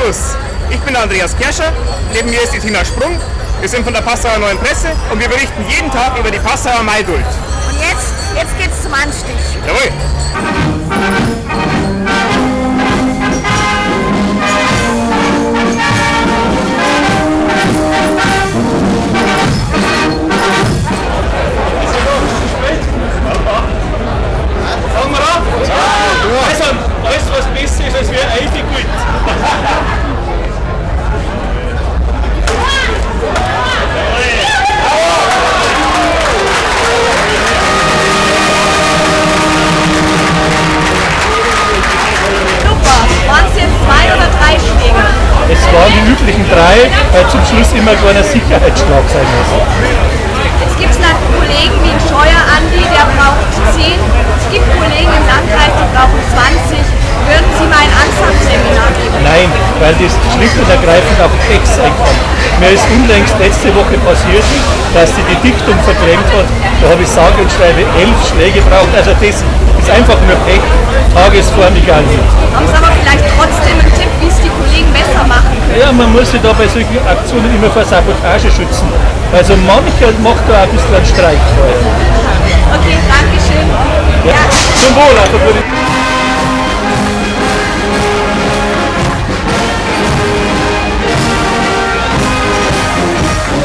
Servus, ich bin der Andreas Kerscher, neben mir ist die Tina Sprung. Wir sind von der Passauer Neuen Presse und wir berichten jeden Tag über die Passauer Maidult. Und jetzt geht's zum Anstich. Jawohl. Fangen wir an? Ja. Also, alles was besser ist als wir eigentlich gut. Waren es jetzt 2 oder 3 Schläge? Es waren die üblichen 3, weil zum Schluss immer ein kleiner Sicherheitsschlag sein muss. Es gibt Kollegen wie ein Scheuer Andi, der braucht 10. Es gibt Kollegen im Landkreis, die brauchen 20. Würden Sie mal ein Anfangsseminar geben? Nein, weil das schlicht und ergreifend auf Ex einkommt. Mir ist unlängst letzte Woche passiert, dass die Dichtung verdrängt hat. Da habe ich sage und schreibe 11 Schläge gebraucht. Also das ist einfach nur Pech, tagesformig an. Haben Sie aber vielleicht trotzdem einen Tipp, wie es die Kollegen besser machen können? Ja, man muss sich da bei solchen Aktionen immer vor Sabotage schützen. Also mancher macht da ein bisschen einen Streik vorher. Okay, danke schön. Ja. Zum Wohl, also